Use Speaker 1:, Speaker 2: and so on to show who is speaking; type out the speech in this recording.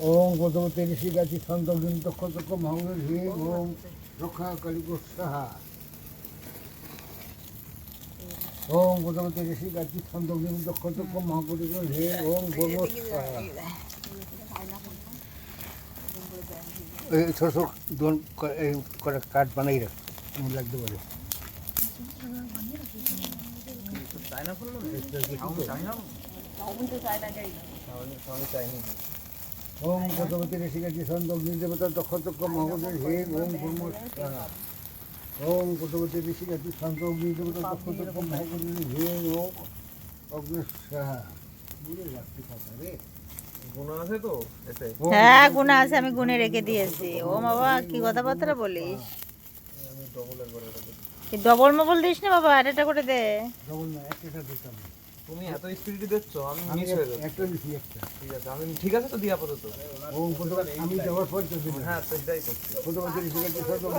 Speaker 1: ওম গতবতী ঋষি গাছি ছন্দগ্ন দক্ষ দক্ষ মহাগুণ হে ওম রক্ষা কালিক সাহা ওম গতবতী ঋষি গাছি ছন্দগ্ন দক্ষ দক্ষ মহাগুণ হে ওম গর্ব সাহা। এই ছোট ছোট দোন করে কাঠ বানাই রাখ এমন লাগতে পারে। ওম গতবতী ঋষি গাছি ছন্দগ্ন দেবতা দক্ষ দক্ষ মহাগুণ হে ওম গর্ব সাহা ওম গতবতী ঋষি গাছি ছন্দগ্ন দেবতা দক্ষ দক্ষ মহাগুণ হে ওম অগ্নি সাহা।
Speaker 2: হ্যাঁ গুণা আছে, আমি গুনে রেখে দিয়েছি। ও বাবা কি কথাবার্তা বলিস, ডবল মোবল দিস না বাবা, আরেকটা করে দে।
Speaker 1: ডবল না, একটা দিতাম।
Speaker 3: তুমি এত স্পিডে দিচ্ছ, আমি মিস হয়ে যাচ্ছে।
Speaker 1: একটা দিছি একটা।
Speaker 3: ঠিক আছে, আমি ঠিক আছে তো দিয়া আপাতত।
Speaker 1: ওম গতবতী আমি দেওয়ার পর তো দিলাম।
Speaker 3: হ্যাঁ তো এটাই করছি।
Speaker 1: গতবতী ঋষি গাছি ছন্দগ্ন